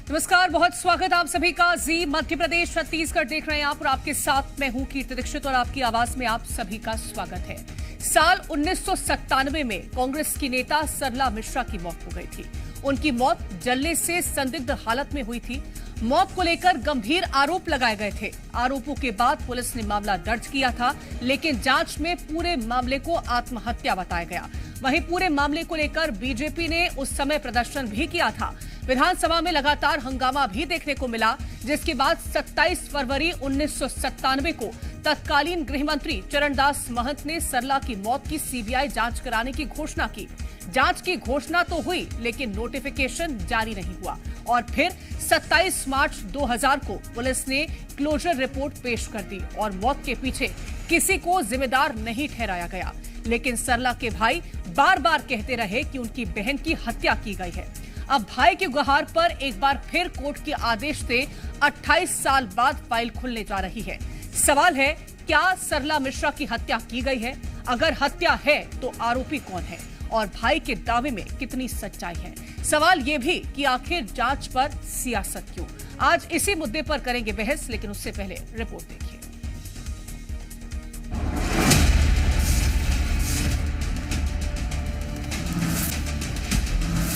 नमस्कार, बहुत स्वागत आप सभी का। जी मध्य प्रदेश छत्तीसगढ़ देख रहे हैं आप और आपके साथ मैं हूं कीर्ति दीक्षित और आपकी आवाज में आप सभी का स्वागत है। साल 1997 में कांग्रेस की नेता सरला मिश्रा की मौत हो गई थी। उनकी मौत जलने से संदिग्ध हालत में हुई थी। मौत को लेकर गंभीर आरोप लगाए गए थे। आरोपों के बाद पुलिस ने मामला दर्ज किया था, लेकिन जांच में पूरे मामले को आत्महत्या बताया गया। वहीं पूरे मामले को लेकर बीजेपी ने उस समय प्रदर्शन भी किया था। विधानसभा में लगातार हंगामा भी देखने को मिला, जिसके बाद 27 फरवरी 1997 को तत्कालीन गृह मंत्री चरणदास महंत ने सरला की मौत की सीबीआई जांच कराने की घोषणा की। जांच की घोषणा तो हुई, लेकिन नोटिफिकेशन जारी नहीं हुआ और फिर 27 मार्च 2000 को पुलिस ने क्लोजर रिपोर्ट पेश कर दी और मौत के पीछे किसी को जिम्मेदार नहीं ठहराया गया। लेकिन सरला के भाई बार बार कहते रहे कि उनकी बहन की हत्या की गई है। अब भाई की गुहार पर एक बार फिर कोर्ट के आदेश से 28 साल बाद फाइल खुलने जा रही है। सवाल है, क्या सरला मिश्रा की हत्या की गई है? अगर हत्या है तो आरोपी कौन है और भाई के दावे में कितनी सच्चाई है? सवाल ये भी कि आखिर जांच पर सियासत क्यों? आज इसी मुद्दे पर करेंगे बहस, लेकिन उससे पहले रिपोर्ट देखिए।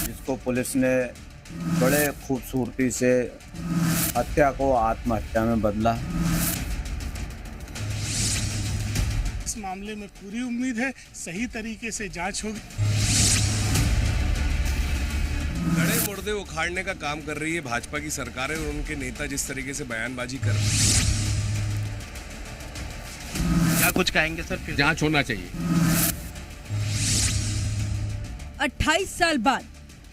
जिसको पुलिस ने बड़े खूबसूरती से हत्या को आत्महत्या में बदला। इस मामले में पूरी उम्मीद है सही तरीके से जांच होगी। गड़े मुर्दे उखाड़ने का काम कर रही है भाजपा की सरकार है और उनके नेता जिस तरीके से बयानबाजी कर रहे हैं। क्या कुछ कहेंगे सर? फिर जांच होना चाहिए। 28 साल बाद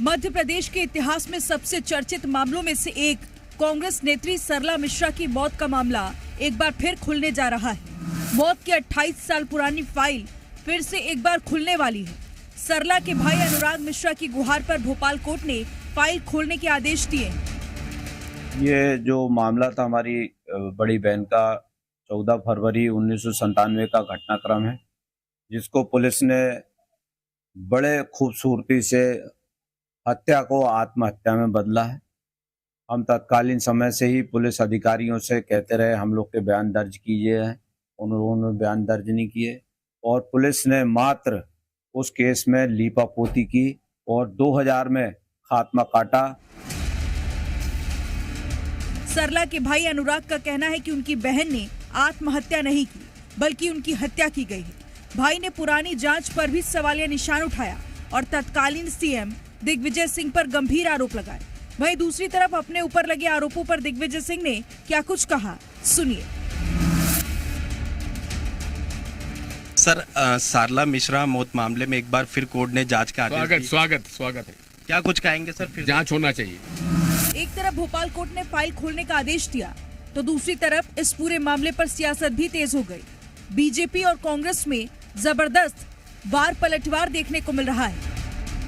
मध्य प्रदेश के इतिहास में सबसे चर्चित मामलों में से एक कांग्रेस नेत्री सरला मिश्रा की मौत का मामला एक बार फिर खुलने जा रहा है। मौत की 28 साल पुरानी फाइल फिर से एक बार खुलने वाली है। सरला के भाई अनुराग मिश्रा की गुहार पर भोपाल कोर्ट ने फाइल खोलने के आदेश दिए। ये जो मामला था हमारी बड़ी बहन का 14 फरवरी 1997 का घटनाक्रम है, जिसको पुलिस ने बड़े खूबसूरती से हत्या को आत्महत्या में बदला है। हम तत्कालीन समय से ही पुलिस अधिकारियों से कहते रहे हम लोग के बयान दर्ज कीजिए हैं, उन्होंने बयान दर्ज नहीं किए और पुलिस ने मात्र उस केस में लीपापोती की और 2000 में खात्मा काटा। सरला के भाई अनुराग का कहना है कि उनकी बहन ने आत्महत्या नहीं की, बल्कि उनकी हत्या की गई है। भाई ने पुरानी जांच पर भी सवालिया निशान उठाया और तत्कालीन सीएम दिग्विजय सिंह पर गंभीर आरोप लगाए। वहीं दूसरी तरफ अपने ऊपर लगे आरोपों पर दिग्विजय सिंह ने क्या कुछ कहा, सुनिए। सर, सरला मिश्रा मौत मामले में एक बार फिर कोर्ट ने जांच का आदेश दिया। स्वागत है। क्या कुछ कहेंगे सर? फिर जांच होना चाहिए। एक तरफ भोपाल कोर्ट ने फाइल खोलने का आदेश दिया, तो दूसरी तरफ इस पूरे मामले पर सियासत भी तेज हो गई। बीजेपी और कांग्रेस में जबरदस्त वार पलटवार देखने को मिल रहा है।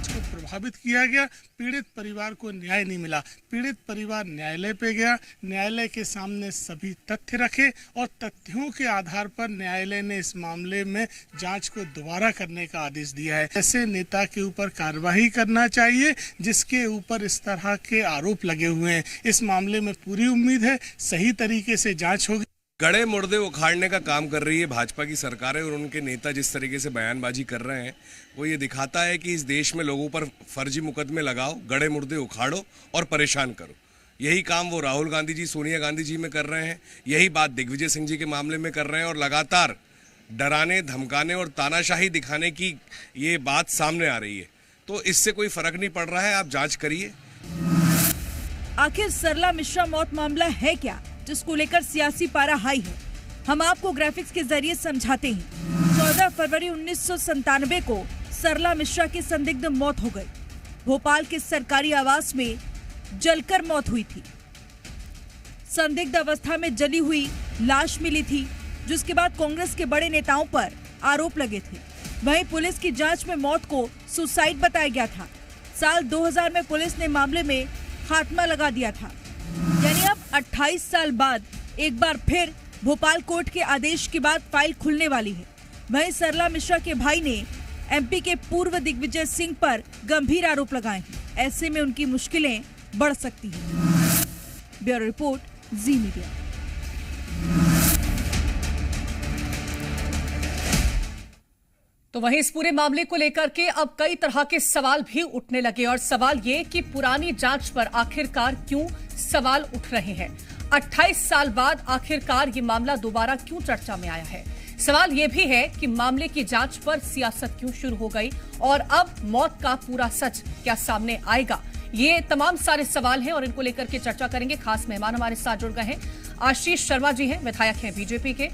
को प्रभावित किया गया, पीड़ित परिवार को न्याय नहीं मिला। पीड़ित परिवार न्यायालय पे गया, न्यायालय के सामने सभी तथ्य रखे और तथ्यों के आधार पर न्यायालय ने इस मामले में जांच को दोबारा करने का आदेश दिया है। ऐसे नेता के ऊपर कार्रवाई करना चाहिए जिसके ऊपर इस तरह के आरोप लगे हुए हैं। इस मामले में पूरी उम्मीद है सही तरीके से जांच होगी। गड़े मुर्दे उखाड़ने का काम कर रही है भाजपा की सरकार है और उनके नेता जिस तरीके से बयानबाजी कर रहे हैं वो ये दिखाता है कि इस देश में लोगों पर फर्जी मुकदमे लगाओ, गड़े मुर्दे उखाड़ो और परेशान करो। यही काम वो राहुल गांधी जी, सोनिया गांधी जी में कर रहे हैं, यही बात दिग्विजय सिंह जी के मामले में कर रहे हैं और लगातार डराने, धमकाने और तानाशाही दिखाने की ये बात सामने आ रही है। तो इससे कोई फर्क नहीं पड़ रहा है, आप जाँच करिए। आखिर सरला मिश्रा मौत मामला है क्या, जिसको लेकर सियासी पारा हाई है? हम आपको ग्राफिक्स के जरिए समझाते हैं। 14 फरवरी 1997 को सरला मिश्रा की संदिग्ध मौत हो गई। भोपाल के सरकारी आवास में जलकर मौत हुई थी। संदिग्ध अवस्था में जली हुई लाश मिली थी, जिसके बाद कांग्रेस के बड़े नेताओं पर आरोप लगे थे। वहीं पुलिस की जांच में मौत को सुसाइड बताया गया था। साल 2000 में पुलिस ने मामले में खात्मा लगा दिया था। यानी अब 28 साल बाद एक बार फिर भोपाल कोर्ट के आदेश के बाद फाइल खुलने वाली है। वहीं सरला मिश्रा के भाई ने एमपी के पूर्व दिग्विजय सिंह पर गंभीर आरोप लगाए हैं। ऐसे में उनकी मुश्किलें बढ़ सकती हैं। ब्यूरो रिपोर्ट, जी मीडिया। तो वहीं इस पूरे मामले को लेकर के अब कई तरह के सवाल भी उठने लगे और सवाल ये कि पुरानी जांच पर आखिरकार क्यों सवाल उठ रहे हैं। 28 साल बाद आखिरकार ये मामला दोबारा क्यों चर्चा में आया है। सवाल ये भी है कि मामले की जांच पर सियासत क्यों शुरू हो गई और अब मौत का पूरा सच क्या सामने आएगा। ये तमाम सारे सवाल हैं और इनको लेकर के चर्चा करेंगे। खास मेहमान हमारे साथ जुड़ गए हैं। आशीष शर्मा जी हैं, विधायक हैं बीजेपी के।